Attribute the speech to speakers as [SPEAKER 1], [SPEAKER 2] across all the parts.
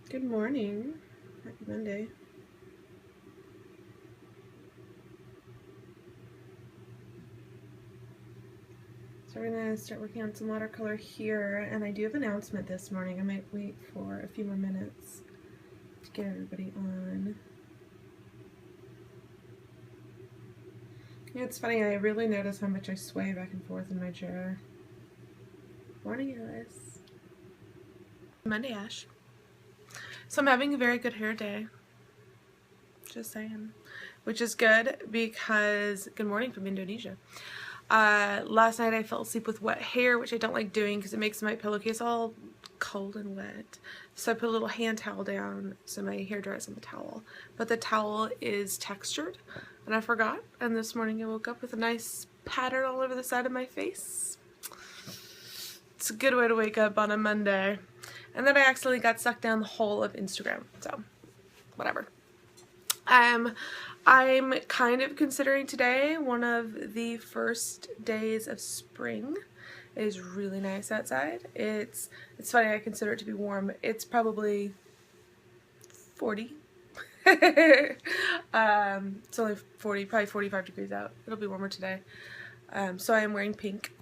[SPEAKER 1] Good morning. Happy Monday. So we're going to start working on some watercolor here, and I do have an announcement this morning. I might wait for a few more minutes to get everybody on. Yeah, it's funny, I really notice how much I sway back and forth in my chair. Morning, Alice. Monday, Ash. So I'm having a very good hair day. Just saying. Which is good because, good morning from Indonesia. Last night I fell asleep with wet hair, which I don't like doing because it makes my pillowcase all cold and wet. So I put a little hand towel down so my hair dries on the towel. But the towel is textured and I forgot. And this morning I woke up with a nice pattern all over the side of my face. It's a good way to wake up on a Monday. And then I accidentally got sucked down the hole of Instagram. So, whatever. I'm kind of considering today one of the first days of spring. It is really nice outside. It's funny, I consider it to be warm. It's probably 40. It's only 40, probably 45 degrees out. It'll be warmer today. So I am wearing pink,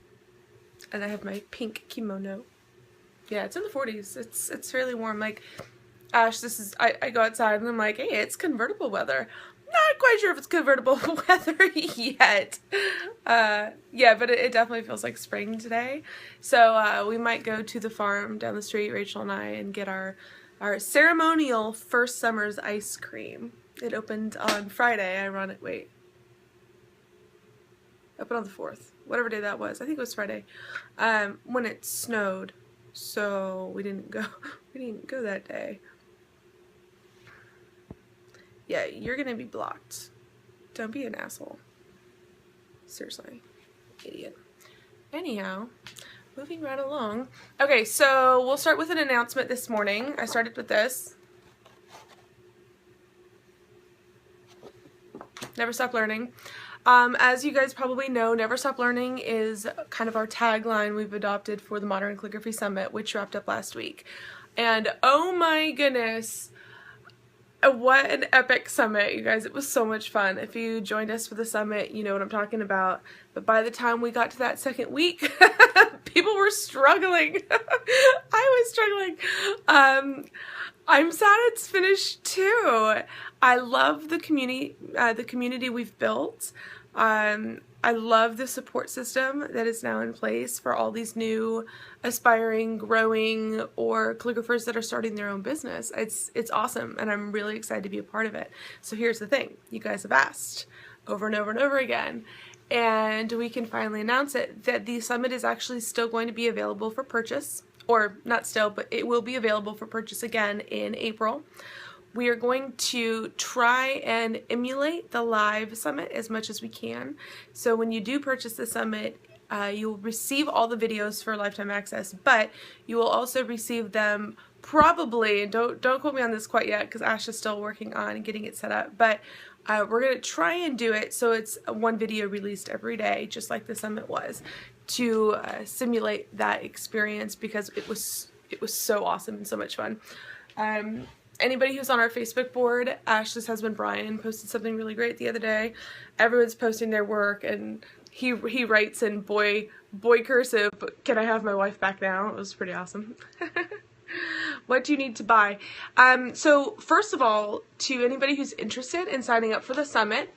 [SPEAKER 1] and I have my pink kimono. Yeah, it's in the 40s. It's fairly warm. Like, Ash, this is, I go outside and I'm like, hey, it's convertible weather. Not quite sure if it's convertible weather yet. Yeah, but it definitely feels like spring today. So we might go to the farm down the street, Rachel and I, and get our ceremonial first summer's ice cream. It opened on Friday, opened on the 4th, whatever day that was. I think it was Friday, when it snowed. So we didn't go that day. Yeah, you're gonna be blocked. Don't be an asshole. Seriously. Idiot. Anyhow, moving right along. Okay, so we'll start with an announcement this morning. I started with this. Never stop learning. As you guys probably know, Never Stop Learning is kind of our tagline we've adopted for the Modern Calligraphy Summit, which wrapped up last week. And oh my goodness, what an epic summit, you guys. It was so much fun. If you joined us for the summit, you know what I'm talking about. But by the time we got to that second week, people were struggling. I was struggling. I'm sad it's finished too. I love the community we've built. I love the support system that is now in place for all these new aspiring, growing, or calligraphers that are starting their own business. It's awesome, and I'm really excited to be a part of it. So here's the thing. You guys have asked over and over and over again, and we can finally announce it, that the summit is actually still going to be available for purchase. Or not still, but it will be available for purchase again in April. We are going to try and emulate the live summit as much as we can. So when you do purchase the summit, you'll receive all the videos for lifetime access, but you will also receive them probably, and don't quote me on this quite yet because Ash is still working on getting it set up, but we're going to try and do it so it's one video released every day, just like the summit was, to simulate that experience, because it was so awesome and so much fun. Anybody who's on our Facebook board, Ashley's husband Brian posted something really great the other day. Everyone's posting their work, and he writes in boy cursive, "Can I have my wife back now?" It was pretty awesome. What do you need to buy? So first of all, to anybody who's interested in signing up for the summit,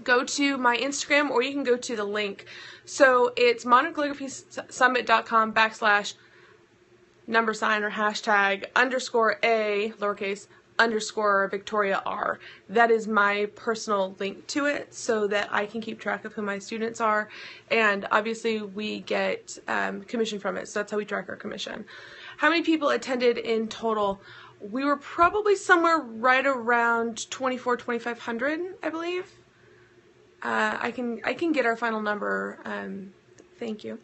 [SPEAKER 1] go to my Instagram, or you can go to the link. So it's moderncalligraphysummit.com / # or hashtag _A lowercase _ Victoria R. That is my personal link to it, so that I can keep track of who my students are, and obviously we get commission from it, so that's how we track our commission. How many people attended in total? We were probably somewhere right around 2,500, I believe. I can get our final number. Thank you.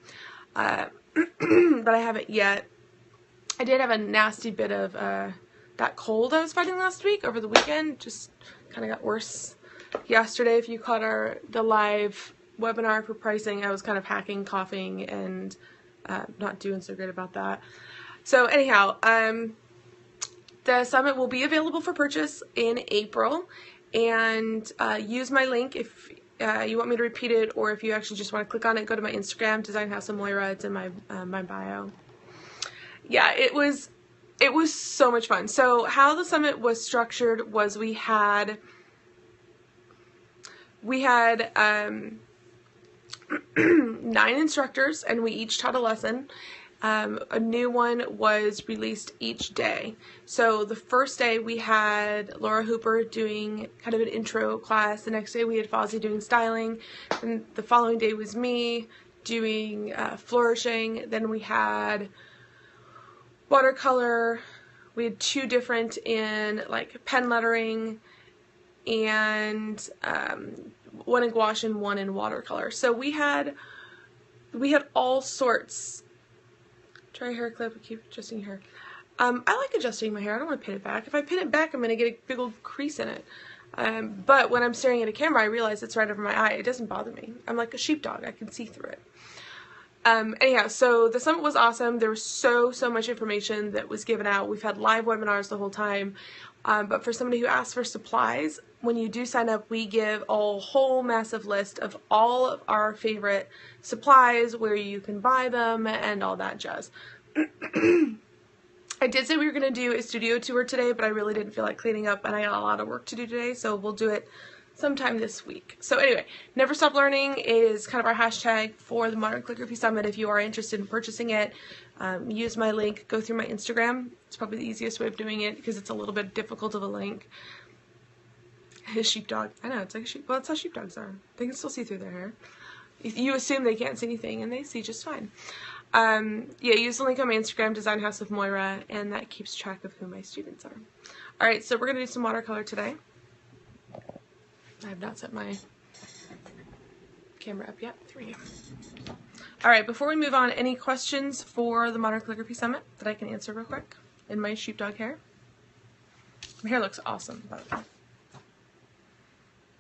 [SPEAKER 1] But I haven't yet. I did have a nasty bit of that cold I was fighting last week over the weekend. Just kind of got worse yesterday. If you caught the live webinar for pricing, I was kind of hacking, coughing, and not doing so great about that. So anyhow, The summit will be available for purchase in April, and use my link if you want me to repeat it, or if you actually just want to click on it, go to my Instagram, Design House of Moira. It's in my my bio. Yeah, it was so much fun. So how the summit was structured was we had 9 instructors, and we each taught a lesson. A new one was released each day. So the first day we had Laura Hooper doing kind of an intro class. The next day we had Fozzie doing styling. And the following day was me doing flourishing. Then we had watercolor. We had 2 different in like pen lettering, and 1 in gouache and 1 in watercolor. So we had all sorts. Try hair clip, I keep adjusting your hair. I like adjusting my hair. I don't want to pin it back. If I pin it back, I'm going to get a big old crease in it. But when I'm staring at a camera, I realize it's right over my eye. It doesn't bother me. I'm like a sheepdog. I can see through it. Anyhow, so the summit was awesome. There was so much information that was given out. We've had live webinars the whole time. But for somebody who asks for supplies, when you do sign up, we give a whole massive list of all of our favorite supplies, where you can buy them, and all that jazz. I did say we were going to do a studio tour today, but I really didn't feel like cleaning up, and I got a lot of work to do today, so we'll do it sometime this week. So anyway, Never Stop Learning is kind of our hashtag for the Modern Calligraphy Summit. If you are interested in purchasing it, use my link, go through my Instagram. It's probably the easiest way of doing it because it's a little bit difficult of a link. His sheepdog. I know, it's like a sheep. Well, that's how sheepdogs are. They can still see through their hair. You assume they can't see anything, and they see just fine. Yeah, use the link on my Instagram, Design House of Moira, and that keeps track of who my students are. Alright, so we're going to do some watercolor today. I have not set my camera up yet. 3. Alright, before we move on, any questions for the Modern Calligraphy Summit that I can answer real quick in my sheepdog hair? My hair looks awesome, by the way.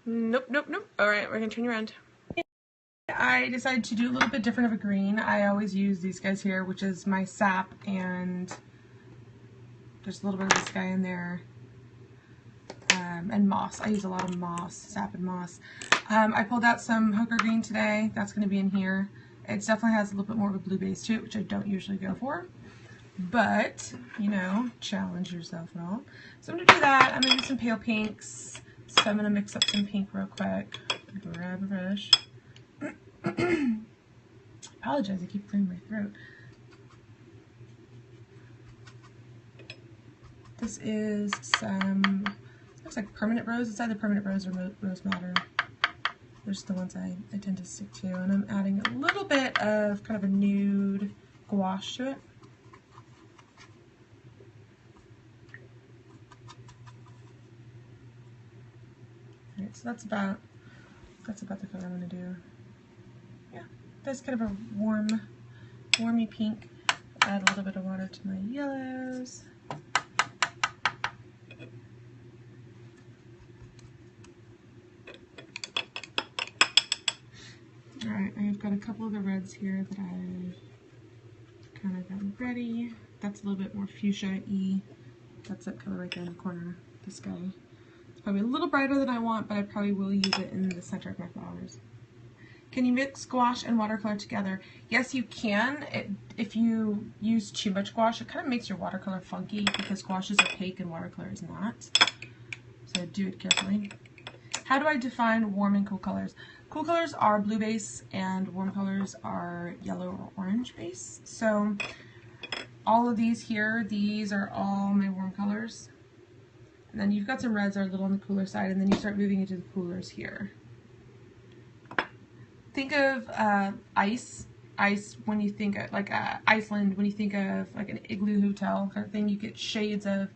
[SPEAKER 1] Nope. Alright, we're going to turn you around. I decided to do a little bit different of a green. I always use these guys here, which is my sap, and there's a little bit of this guy in there. And moss. I use a lot of moss, sap and moss. I pulled out some Hooker green today. That's going to be in here. It definitely has a little bit more of a blue base to it, which I don't usually go for. But, you know, challenge yourself and all. So I'm going to do that. I'm going to do some pale pinks. So I'm going to mix up some pink real quick. Grab a brush. Apologize, I keep clearing my throat. This is some, looks like permanent rose. It's either permanent rose or rose madder. Those are the ones I tend to stick to. And I'm adding a little bit of kind of a nude gouache to it. Alright, so that's about the color I'm going to do. Yeah, that's kind of a warmy pink. Add a little bit of water to my yellows. Alright, I've got a couple of the reds here that I've kind of gotten ready. That's a little bit more fuchsia-y. That's that color right there in the corner. This guy. It's probably a little brighter than I want, but I probably will use it in the center of my flowers. Can you mix gouache and watercolor together? Yes, you can. If you use too much gouache, it kind of makes your watercolor funky because gouache is opaque and watercolor is not. So do it carefully. How do I define warm and cool colors? Cool colors are blue base and warm colors are yellow or orange base. So all of these here, these are all my warm colors. And then you've got some reds that are a little on the cooler side, and then you start moving into the coolers here. Think of ice when you think of like Iceland, when you think of like an igloo hotel kind of thing. You get shades of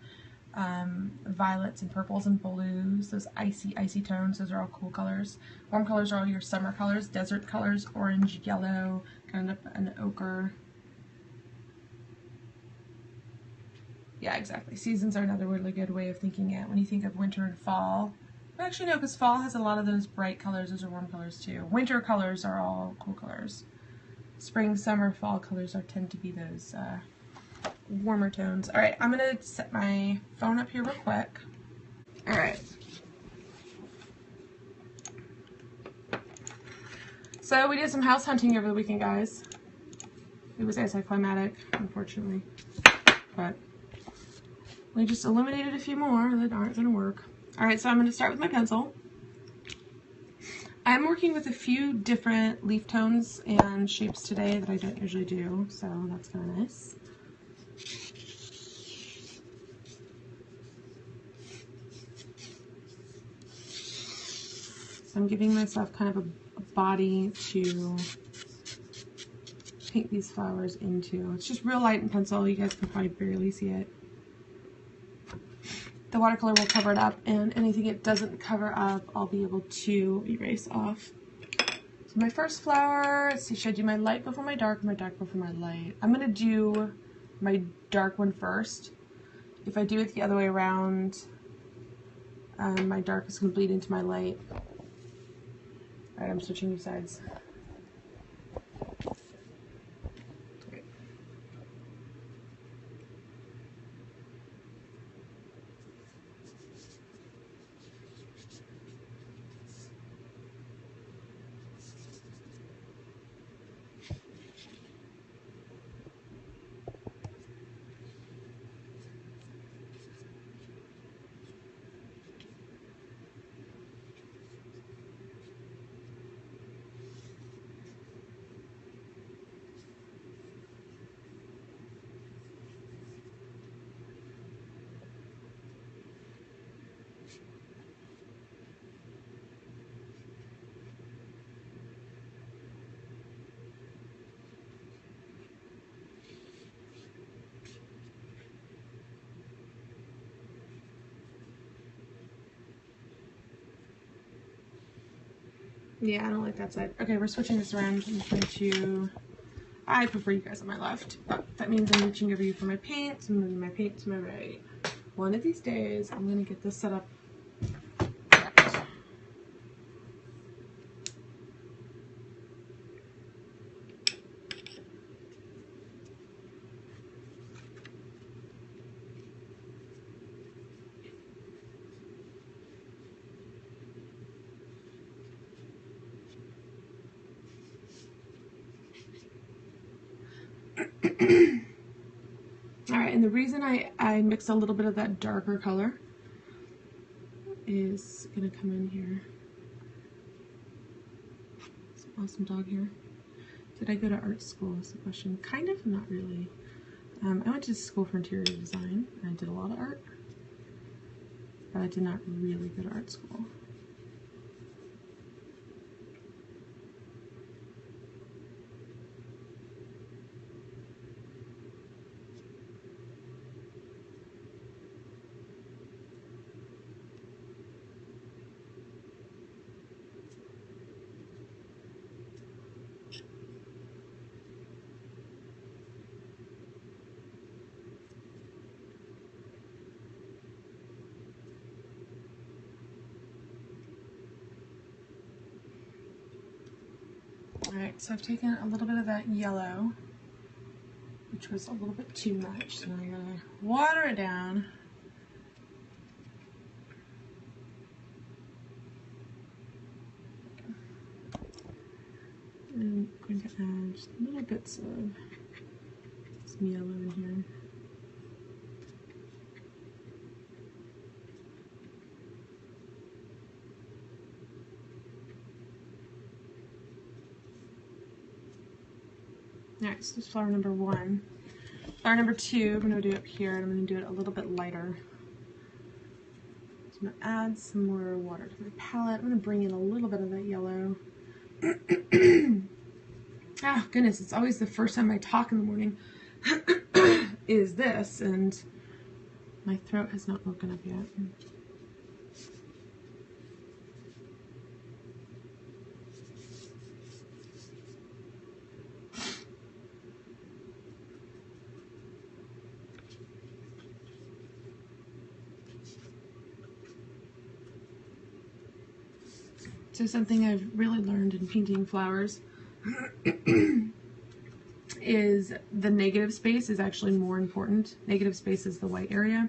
[SPEAKER 1] violets and purples and blues, those icy tones. Those are all cool colors. Warm colors are all your summer colors, desert colors, orange, yellow, kind of an ochre. Yeah, exactly. Seasons are another really good way of thinking it. When you think of winter and fall, actually no, because fall has a lot of those bright colors. Those are warm colors too. Winter colors are all cool colors. Spring, summer, fall colors tend to be those warmer tones. All right, I'm gonna set my phone up here real quick. All right. So we did some house hunting over the weekend, guys. It was anticlimactic, unfortunately, but we just eliminated a few more that aren't gonna work. All right, so I'm gonna start with my pencil. I'm working with a few different leaf tones and shapes today that I don't usually do, so that's kind of nice. So I'm giving myself kind of a body to paint these flowers into. It's just real light in pencil. You guys can probably barely see it. The watercolor will cover it up, and anything it doesn't cover up, I'll be able to erase off. So my first flower, let's see, should I do my light before my dark, or my dark before my light? I'm going to do my dark one first. If I do it the other way around, my dark is going to bleed into my light. Alright, I'm switching these sides. Yeah, I don't like that side. Okay, we're switching this around. I'm going to... I prefer you guys on my left, but that means I'm reaching over you for my paint, so I'm moving my paint to my right. One of these days, I'm going to get this set up correct. Alright, and the reason I mixed a little bit of that darker color is going to come in here. Some awesome dog here. Did I go to art school is the question. Kind of, not really. I went to school for interior design, and I did a lot of art, but I did not really go to art school. Alright, so I've taken a little bit of that yellow, which was a little bit too much, so I'm going to water it down. And I'm going to add just little bits of some yellow in here. Alright, so this is flower number 1. Flower number 2, I'm going to do up here, and I'm going to do it a little bit lighter. So I'm going to add some more water to my palette. I'm going to bring in a little bit of that yellow. Oh, goodness, it's always the first time I talk in the morning is this, and my throat has not woken up yet. So something I've really learned in painting flowers is the negative space is actually more important. Negative space is the white area,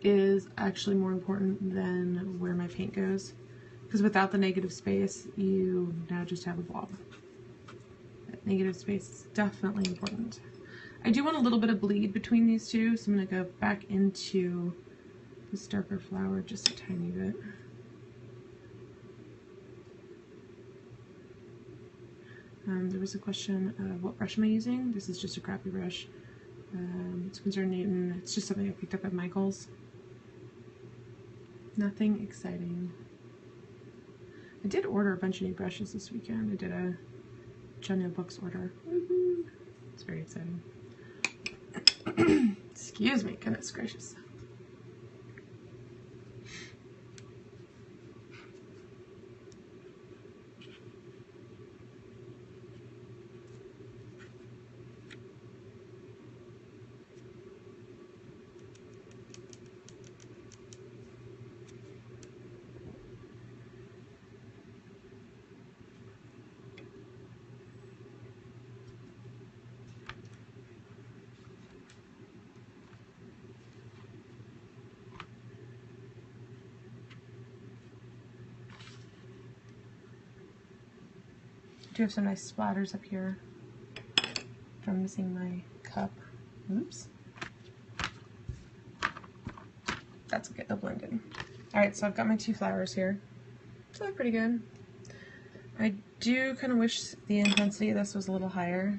[SPEAKER 1] is actually more important than where my paint goes. Because without the negative space, you now just have a blob. That negative space is definitely important. I do want a little bit of bleed between these two, so I'm going to go back into this darker flower just a tiny bit. There was a question of what brush am I using. This is just a crappy brush. It's Winsor & Newton. It's just something I picked up at Michael's. Nothing exciting. I did order a bunch of new brushes this weekend. I did a John Books order. Woohoo! It's very exciting. Excuse me, goodness gracious. I do have some nice splatters up here from missing my cup. Oops. That's okay, they'll blend in. Alright, so I've got my two flowers here. So they're pretty good. I do kind of wish the intensity of this was a little higher.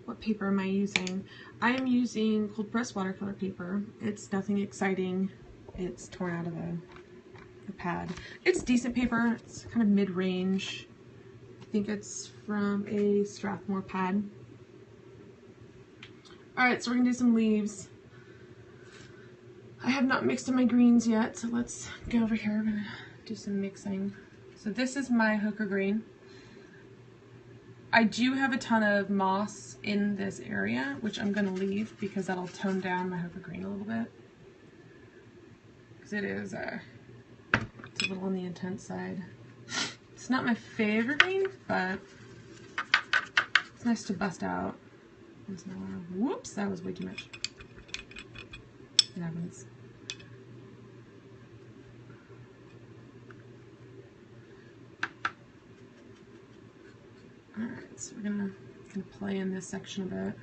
[SPEAKER 1] What paper am I using? I am using cold press watercolor paper. It's nothing exciting. It's torn out of a pad. It's decent paper. It's kind of mid-range. I think it's from a Strathmore pad. Alright, so we're going to do some leaves. I have not mixed in my greens yet, so let's go over here. I'm going to do some mixing. So this is my hooker green. I do have a ton of moss in this area, which I'm going to leave because that'll tone down my hooker green a little bit. Because it is it's a little on the intense side. It's not my favorite green, but it's nice to bust out. Whoops, that was way too much. It happens. Alright, so we're gonna play in this section a bit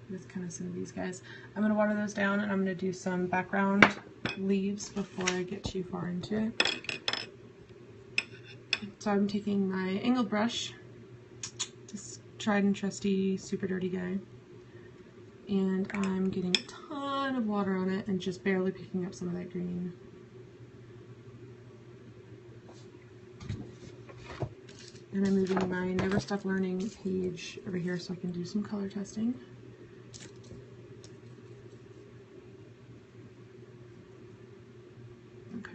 [SPEAKER 1] with kind of some of these guys. I'm gonna water those down and I'm gonna do some background leaves before I get too far into it. So I'm taking my angled brush, just tried and trusty, super dirty guy, and I'm getting a ton of water on it and just barely picking up some of that green. And I'm moving my Never Stop Learning page over here so I can do some color testing. Okay.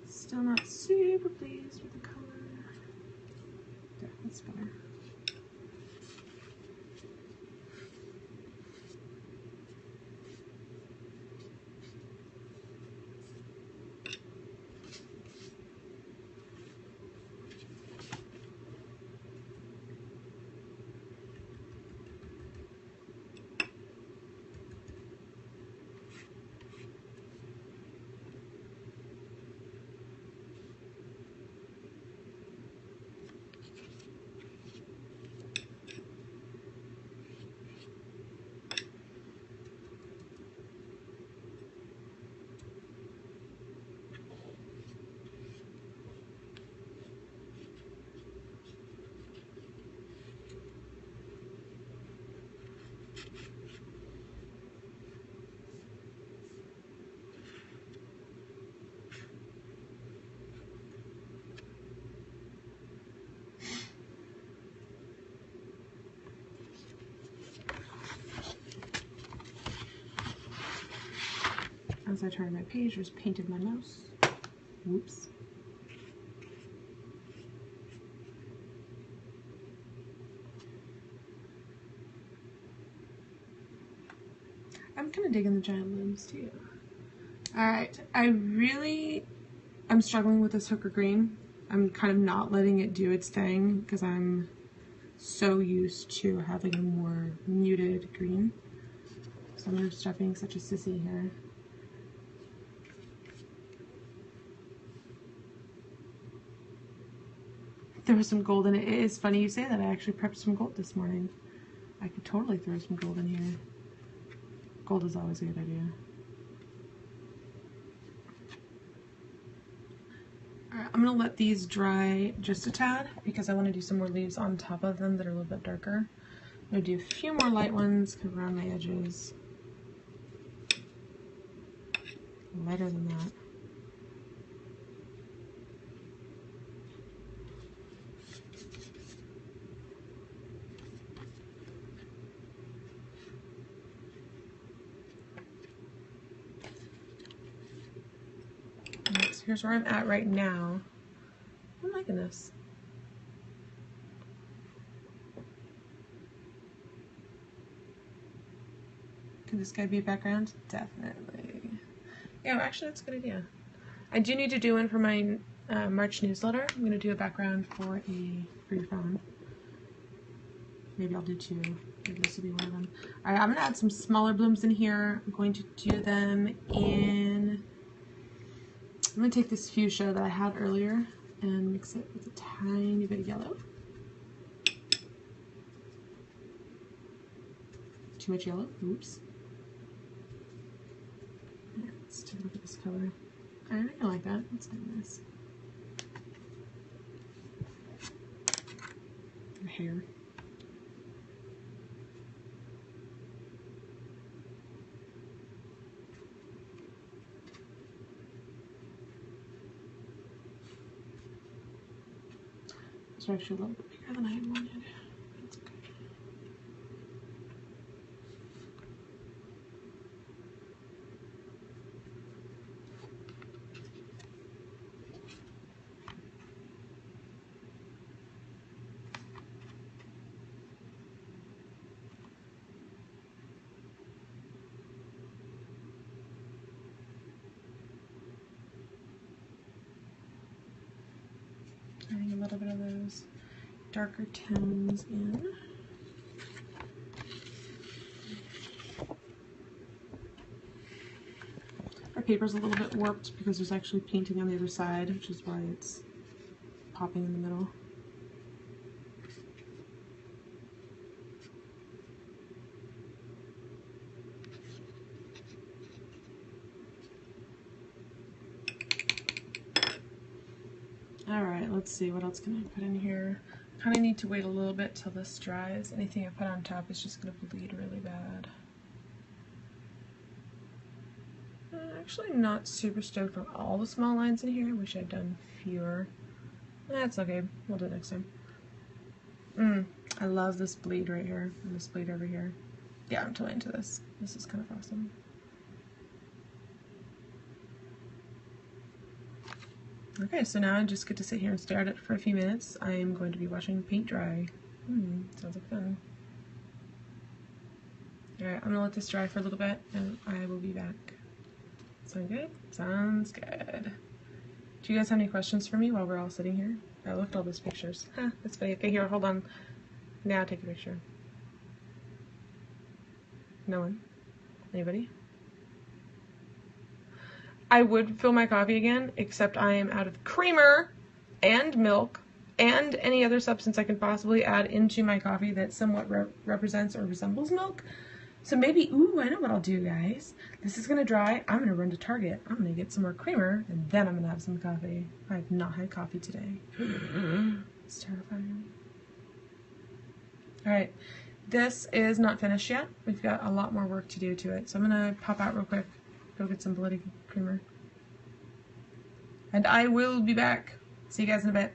[SPEAKER 1] Still not super pleased with the color. Yeah, that's better. as I turned my page, just painted my mouse. Whoops. I'm kind of digging the giant blooms too. Alright, I'm struggling with this hooker green. I'm kind of not letting it do its thing because I'm so used to having a more muted green. So I'm going to stop being such a sissy here. There was some gold in it. It is funny you say that. I actually prepped some gold this morning. I could totally throw some gold in here. Gold is always a good idea. Alright, I'm going to let these dry just a tad because I want to do some more leaves on top of them that are a little bit darker. I'm going to do a few more light ones around my edges. Lighter than that. So here's where I'm at right now. I'm liking this. Could this guy be a background? Definitely. Yeah, actually that's a good idea. I do need to do one for my March newsletter. I'm going to do a background for your phone. Maybe I'll do two. Maybe this will be one of them. Alright, I'm going to add some smaller blooms in here. I'm going to do them in... I'm going to take this fuchsia that I had earlier and mix it with a tiny bit of yellow. Too much yellow? Oops. Yeah, let's take a look at this color. Alright, I like that. That's kind of nice. The hair. It's actually a little bit bigger than I had wanted. That's okay. Adding a little bit of those darker tones in. Our paper's a little bit warped because there's actually painting on the other side, which is why it's popping in the middle. Alright, let's see, what else can I put in here? Kind of need to wait a little bit till this dries. Anything I put on top is just going to bleed really bad. I'm actually not super stoked on all the small lines in here. I wish I'd done fewer. That's okay, we'll do it next time. I love this bleed right here, and this bleed over here. Yeah, I'm totally into this. This is kind of awesome. Okay, so now I just get to sit here and stare at it for a few minutes. I am going to be watching paint dry. Sounds like fun. Alright, I'm going to let this dry for a little bit, and I will be back. Sound good? Sounds good. Do you guys have any questions for me while we're all sitting here? I looked at all those pictures. Huh, that's funny. Okay, here, hold on. Now take a picture. No one? Anybody? I would fill my coffee again, except I am out of creamer and milk and any other substance I can possibly add into my coffee that somewhat represents or resembles milk. So maybe, ooh, I know what I'll do, guys. This is going to dry. I'm going to run to Target. I'm going to get some more creamer, and then I'm going to have some coffee. I have not had coffee today. It's terrifying. Alright, this is not finished yet. We've got a lot more work to do to it. So I'm going to pop out real quick, go get some bloody creamer. And I will be back. See you guys in a bit.